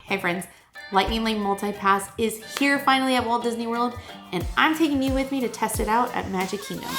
Hey friends, Lightning Lane Multi-Pass is here finally at Walt Disney World, and I'm taking you with me to test it out at Magic Kingdom.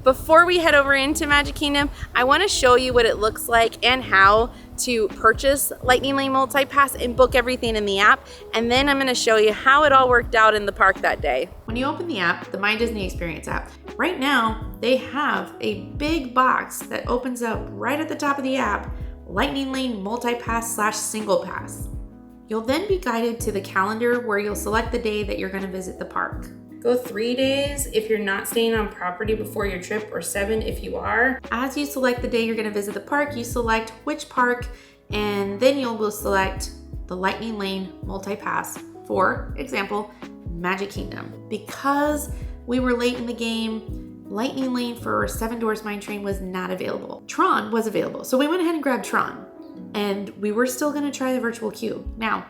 Before we head over into Magic Kingdom, I want to show you what it looks like and how to purchase Lightning Lane Multi-Pass and book everything in the app. And then I'm going to show you how it all worked out in the park that day. When you open the app, the My Disney Experience app, right now they have a big box that opens up right at the top of the app, Lightning Lane Multi-Pass / Single Pass. You'll then be guided to the calendar where you'll select the day that you're going to visit the park. Go 3 days if you're not staying on property before your trip, or 7 if you are. As you select the day you're gonna visit the park, you select which park, and then you'll select the Lightning Lane Multi-Pass. For example, Magic Kingdom. Because we were late in the game, Lightning Lane for Seven Dwarfs Mine Train was not available. Tron was available, so we went ahead and grabbed Tron. And we were still gonna try the virtual queue. Now,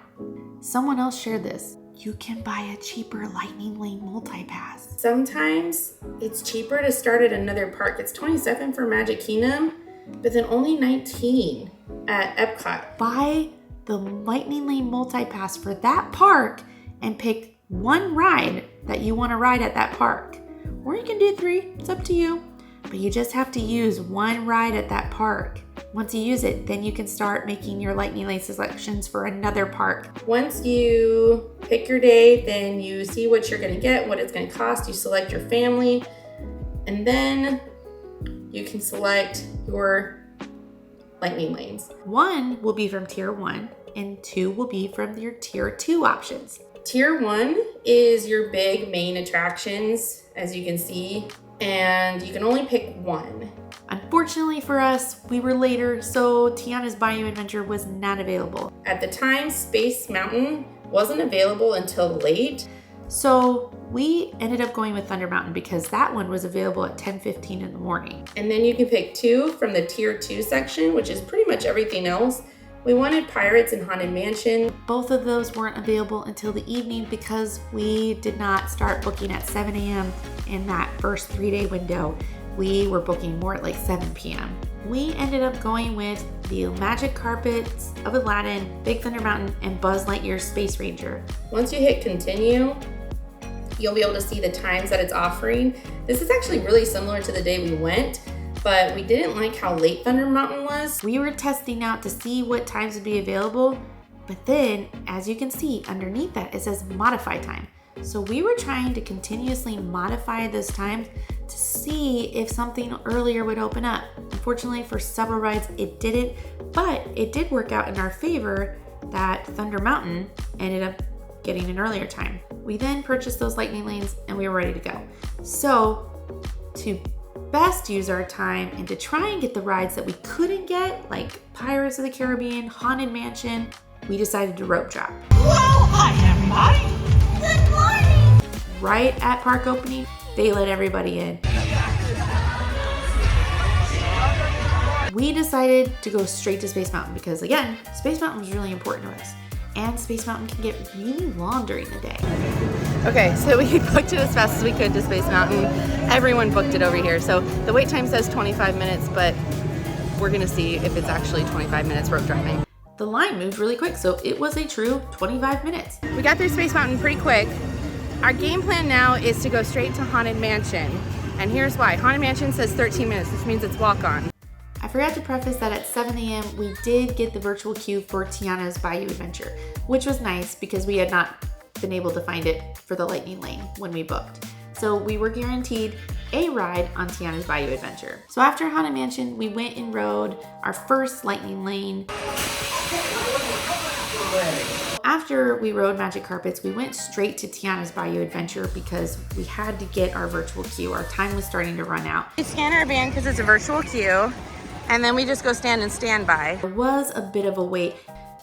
someone else shared this. You can buy a cheaper Lightning Lane Multi-Pass. Sometimes it's cheaper to start at another park. It's $27 for Magic Kingdom, but then only $19 at Epcot. Buy the Lightning Lane Multi-Pass for that park and pick one ride that you want to ride at that park. Or you can do 3, it's up to you. But you just have to use one ride at that park. Once you use it, then you can start making your Lightning Lane selections for another park. Once you pick your day, then you see what you're gonna get, what it's gonna cost, you select your family, and then you can select your Lightning Lanes. 1 will be from Tier 1, and 2 will be from your Tier 2 options. Tier 1 is your big main attractions, as you can see, and you can only pick 1. Unfortunately for us, we were later, so Tiana's Bayou Adventure was not available. At the time, Space Mountain wasn't available until late, so we ended up going with Thunder Mountain because that one was available at 10:15 in the morning. And then you can pick 2 from the Tier 2 section, which is pretty much everything else. We wanted Pirates and Haunted Mansion. Both of those weren't available until the evening because we did not start booking at 7 a.m. in that first 3-day window. We were booking more at like 7 p.m. We ended up going with the Magic Carpets of Aladdin, Big Thunder Mountain, and Buzz Lightyear's Space Ranger. Once you hit continue, you'll be able to see the times that it's offering. This is actually really similar to the day we went, but we didn't like how late Thunder Mountain was. We were testing out to see what times would be available, but then, as you can see, underneath that, it says modify time. So we were trying to continuously modify those times to see if something earlier would open up. Unfortunately, for several rides, it didn't, but it did work out in our favor that Thunder Mountain ended up getting an earlier time. We then purchased those Lightning Lanes and we were ready to go. So to best use our time and to try and get the rides that we couldn't get, like Pirates of the Caribbean, Haunted Mansion, we decided to rope drop. Well, hi everybody. Good morning. Right at park opening, they let everybody in. We decided to go straight to Space Mountain because, again, Space Mountain was really important to us. And Space Mountain can get really long during the day. Okay, so we booked it as fast as we could to Space Mountain. Everyone booked it over here. So the wait time says 25 minutes, but we're gonna see if it's actually 25 minutes rope driving. The line moved really quick, so it was a true 25 minutes. We got through Space Mountain pretty quick. Our game plan now is to go straight to Haunted Mansion. And here's why. Haunted Mansion says 13 minutes, which means it's walk-on. I forgot to preface that at 7 a.m. we did get the virtual queue for Tiana's Bayou Adventure, which was nice because we had not been able to find it for the Lightning Lane when we booked. So we were guaranteed a ride on Tiana's Bayou Adventure. So after Haunted Mansion, we went and rode our first Lightning Lane. After we rode Magic Carpets, we went straight to Tiana's Bayou Adventure because we had to get our virtual queue. Our time was starting to run out. We scan our band because it's a virtual queue, and then we just go stand in standby. There was a bit of a wait,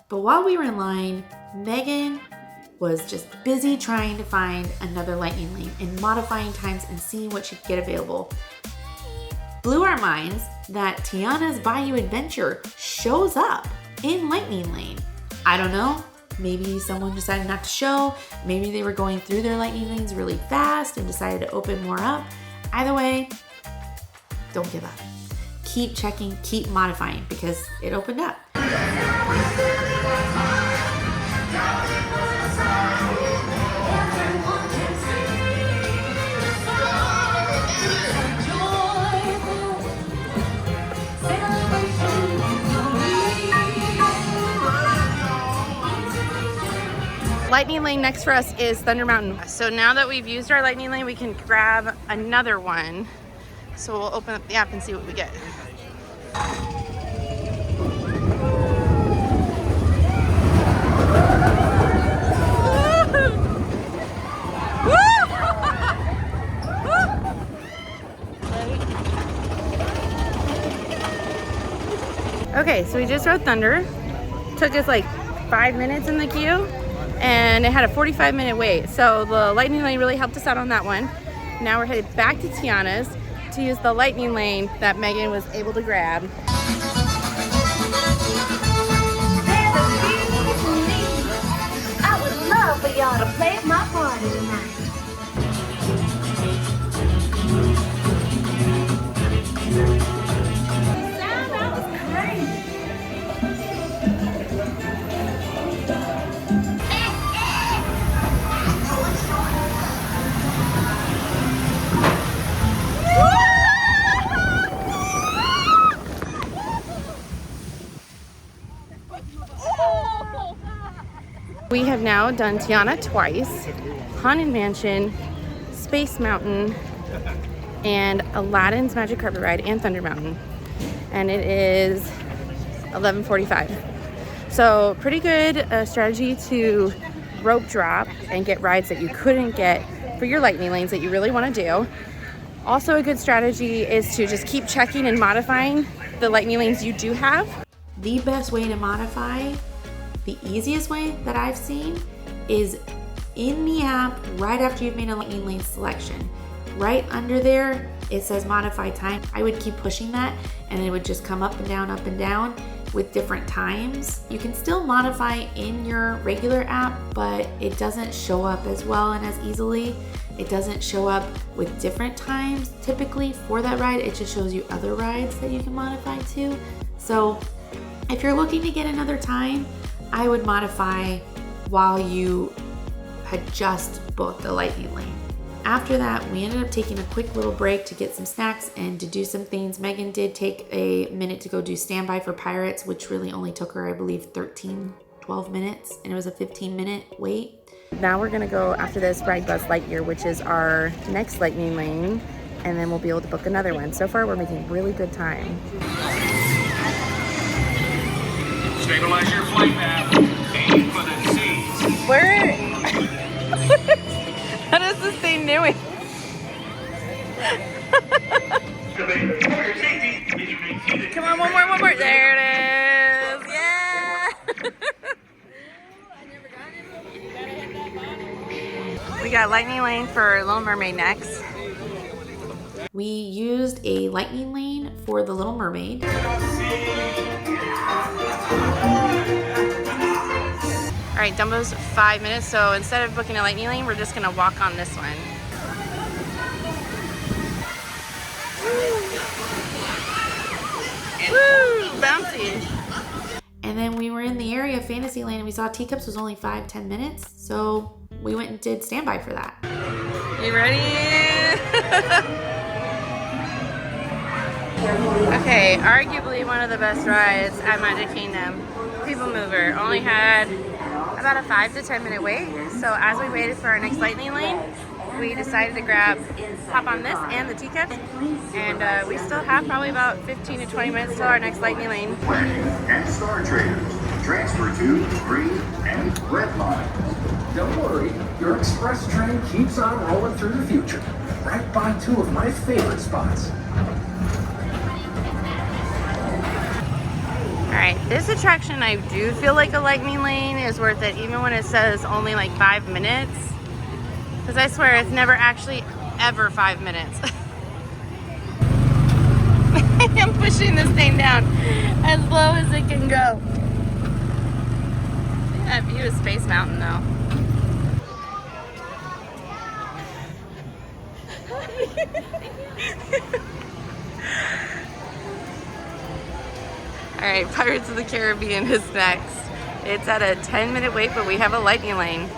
but while we were in line, Megan was just busy trying to find another Lightning Lane and modifying times and seeing what she could get available. Blew our minds that Tiana's Bayou Adventure shows up in Lightning Lane. I don't know, Maybe someone decided not to show. Maybe they were going through their lightning lanes really fast and decided to open more up. Either way, don't give up. Keep checking, keep modifying because it opened up. Lightning lane next for us is Thunder Mountain. So now that we've used our lightning lane, we can grab another one. So we'll open up the app and see what we get. Okay, so we just rode Thunder. Took us like 5 minutes in the queue and it had a 45-minute wait. So the lightning lane really helped us out on that one. Now we're headed back to Tiana's to use the lightning lane that Megan was able to grab. I would love for y'all to play at my party tonight. That was crazy. We have now done Tiana twice, Haunted Mansion, Space Mountain, and Aladdin's Magic Carpet Ride and Thunder Mountain. And it is 11:45. So pretty good strategy to rope drop and get rides that you couldn't get for your lightning lanes that you really want to do. Also a good strategy is to just keep checking and modifying the lightning lanes you do have. The best way to modify, the easiest way that I've seen, is in the app right after you've made a lightning lane selection. Right under there, it says modify time. I would keep pushing that and it would just come up and down with different times. You can still modify in your regular app, but it doesn't show up as well and as easily. It doesn't show up with different times typically for that ride. It just shows you other rides that you can modify to. So if you're looking to get another time, I would modify while you had just booked a lightning lane. After that, we ended up taking a quick little break to get some snacks and to do some things. Megan did take a minute to go do standby for Pirates, which really only took her, I believe, 12 minutes, and it was a 15-minute wait. Now we're gonna go after this ride Buzz Lightyear, which is our next lightning lane, and then we'll be able to book another one. So far, we're making really good time. Stabilize your flight path. Aim for the seats. Where? What is this thing doing? Come on, one more. There it is. Yeah. We got lightning lane for Little Mermaid next. We used a lightning lane for the Little Mermaid. All right, Dumbo's 5 minutes, so instead of booking a lightning lane, we're just gonna walk on this one. Woo, bouncy. And then we were in the area of Fantasyland and we saw Teacups was only 5-10 minutes, so we went and did standby for that. You ready? Okay, arguably one of the best rides at Magic Kingdom, People Mover, only had about a 5 to 10 minute wait. So as we waited for our next lightning lane, we decided to hop on this and the Teacups, and we still have probably about 15 to 20 minutes till our next lightning lane. And Star Traders. Transfer to green and red lines. Don't worry, your express train keeps on rolling through the future, right by two of my favorite spots. Alright, this attraction, I do feel like a lightning lane is worth it, even when it says only like 5 minutes. Because I swear it's never actually ever 5 minutes. I'm pushing this thing down as low as it can go. That view is Space Mountain though. Alright, Pirates of the Caribbean is next. It's at a 10-minute wait, but we have a lightning lane.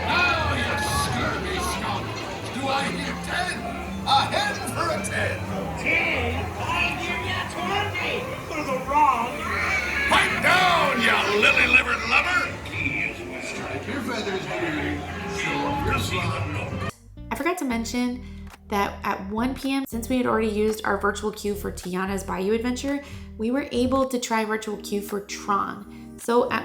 Now, you scurvy skunk! Do I hear 10? A hen for a 10! 10? I hear you 20 for the wrong. Pipe down, you lily-livered lover! Strike your feathers, dearie. Show off your slug. I forgot to mention that at 1 p.m., since we had already used our virtual queue for Tiana's Bayou adventure, we were able to try virtual queue for Tron. So at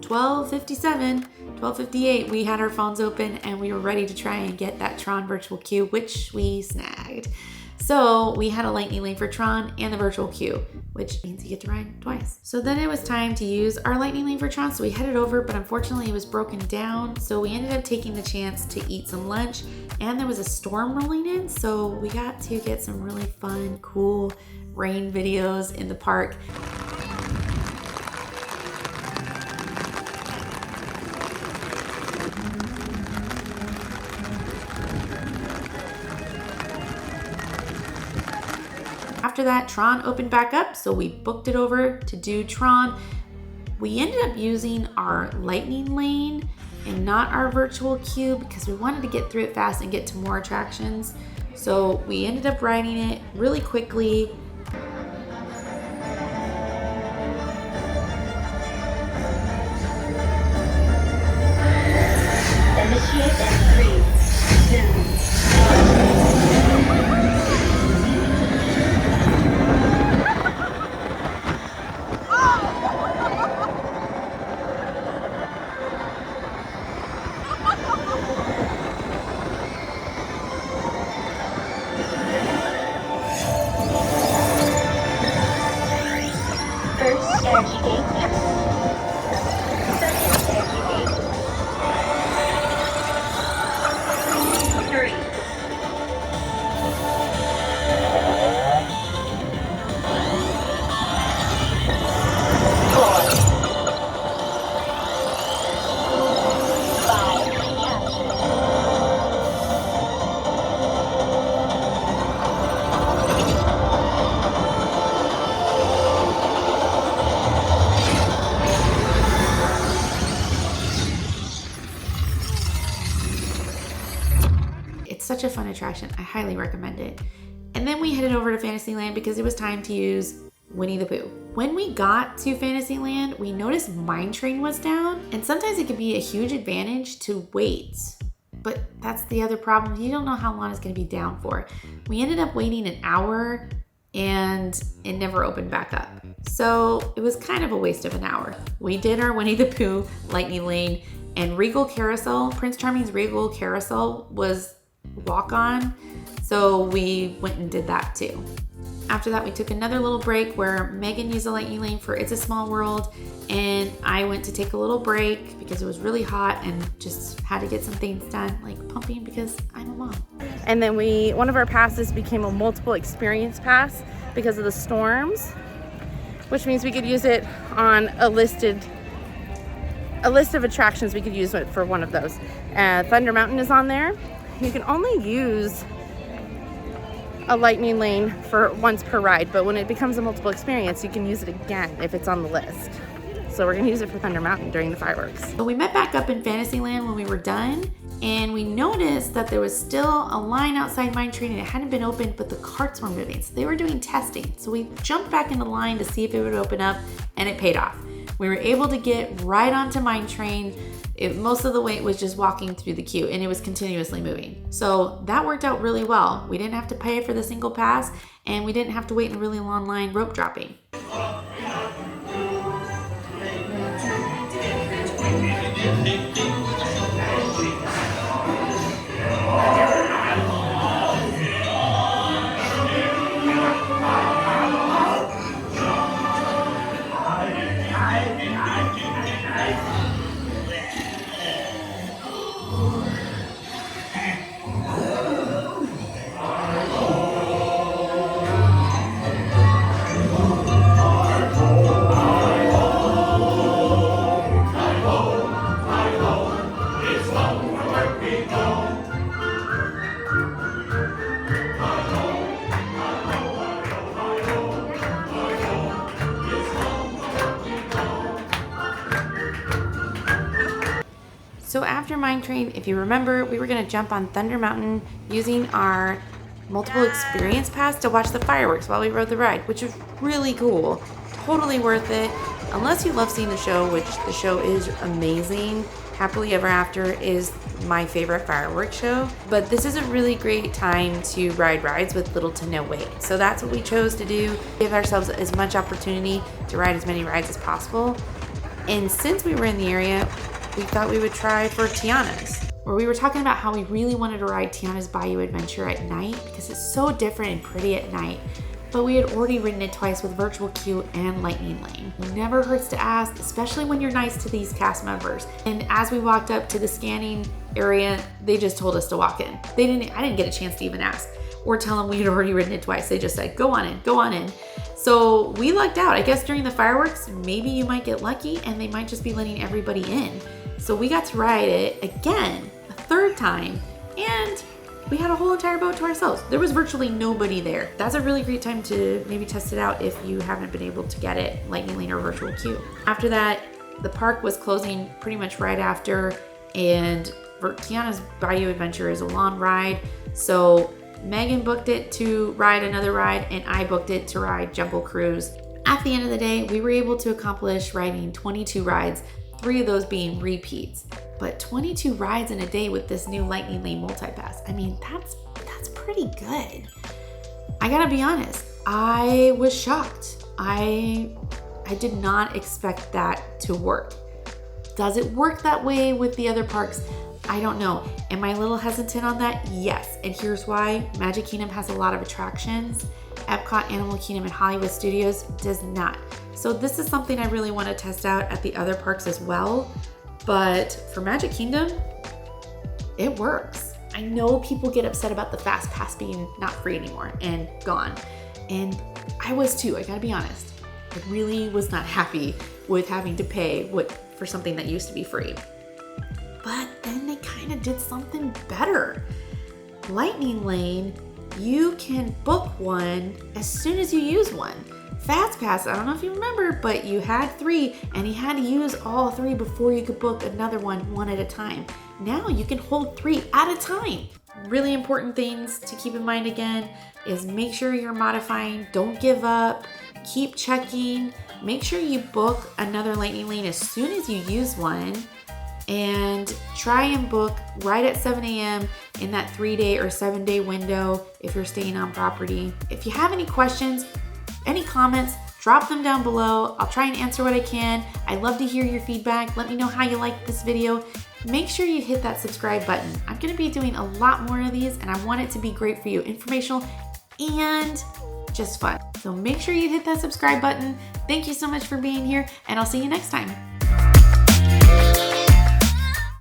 12:57, 12:58, we had our phones open and we were ready to try and get that Tron virtual queue, which we snagged. So we had a lightning lane for Tron and the virtual queue, which means you get to ride twice. So then it was time to use our lightning lane for Tron, so we headed over, but unfortunately it was broken down. So we ended up taking the chance to eat some lunch, and there was a storm rolling in, so we got to get some really fun, cool rain videos in the park. After that, Tron opened back up, so we booked it over to do Tron. We ended up using our lightning lane and not our virtual queue because we wanted to get through it fast and get to more attractions. So we ended up riding it really quickly. Initiate in 3, 2, 1st energy gate. 2nd energy gate. 3. 4. 5. Captured. It's such a fun attraction. I highly recommend it. And then we headed over to Fantasyland because it was time to use Winnie the Pooh. When we got to Fantasyland, we noticed Mine Train was down, and sometimes it could be a huge advantage to wait. But that's the other problem. You don't know how long it's going to be down for. We ended up waiting an hour and it never opened back up. So it was kind of a waste of an hour. We did our Winnie the Pooh lightning lane, and Regal Carousel, Prince Charming's Regal Carousel was walk on. So we went and did that too. After that, we took another little break where Megan used a lightning lane for It's a Small World, and I went to take a little break because it was really hot and just had to get some things done, like pumping because I'm a mom. And then one of our passes became a multiple experience pass because of the storms, which means we could use it on a list of attractions. We could use it for one of those. Thunder Mountain is on there. You can only use a lightning lane for once per ride, but when it becomes a multiple experience, you can use it again if it's on the list. So we're gonna use it for Thunder Mountain during the fireworks. So we met back up in Fantasyland when we were done, and we noticed that there was still a line outside Mine Train and it hadn't been opened, but the carts were moving. So they were doing testing. So we jumped back in the line to see if it would open up, and it paid off. We were able to get right onto Mine Train. Most of the wait was just walking through the queue, and it was continuously moving. So that worked out really well. We didn't have to pay for the single pass, and we didn't have to wait in a really long line rope dropping. So after Mine Train, if you remember, we were gonna jump on Thunder Mountain using our multiple experience pass to watch the fireworks while we rode the ride, which was really cool. Totally worth it. Unless you love seeing the show, which the show is amazing. Happily Ever After is my favorite fireworks show, but this is a really great time to ride rides with little to no wait. So that's what we chose to do, give ourselves as much opportunity to ride as many rides as possible. And since we were in the area, we thought we would try for Tiana's, where we were talking about how we really wanted to ride Tiana's Bayou Adventure at night because it's so different and pretty at night. But we had already ridden it twice with Virtual Queue and Lightning Lane. It never hurts to ask, especially when you're nice to these cast members. And as we walked up to the scanning area, they just told us to walk in. I didn't get a chance to even ask or tell them we had already ridden it twice. They just said, go on in, go on in. So we lucked out. I guess during the fireworks, maybe you might get lucky and they might just be letting everybody in. So we got to ride it again, a third time, and we had a whole entire boat to ourselves. There was virtually nobody there. That's a really great time to maybe test it out if you haven't been able to get it, Lightning Lane or Virtual Queue. After that, the park was closing pretty much right after, and Tiana's Bayou Adventure is a long ride. So Megan booked it to ride another ride, and I booked it to ride Jungle Cruise. At the end of the day, we were able to accomplish riding 22 rides, 3 of those being repeats. But 22 rides in a day with this new Lightning Lane multi-pass, I mean, that's pretty good. I gotta be honest, I was shocked. I did not expect that to work. Does it work that way with the other parks? I don't know. Am I a little hesitant on that? Yes, and here's why. Magic Kingdom has a lot of attractions. Epcot, Animal Kingdom, and Hollywood Studios does not. So this is something I really want to test out at the other parks as well. But for Magic Kingdom, it works. I know people get upset about the Fast Pass being not free anymore and gone. And I was too, I gotta be honest. I really was not happy with having to pay for something that used to be free. But then they kind of did something better. Lightning Lane, you can book one as soon as you use one. Fast Pass, I don't know if you remember, but you had 3 and you had to use all 3 before you could book another one at a time. Now you can hold 3 at a time. Really important things to keep in mind again is make sure you're modifying, don't give up, keep checking, make sure you book another Lightning Lane as soon as you use one, and try and book right at 7 a.m. in that 3-day or 7-day window if you're staying on property. If you have any questions, any comments, drop them down below. I'll try and answer what I can. I love to hear your feedback. Let me know how you like this video. Make sure you hit that subscribe button. I'm gonna be doing a lot more of these and I want it to be great for you, informational and just fun. So make sure you hit that subscribe button. Thank you so much for being here and I'll see you next time.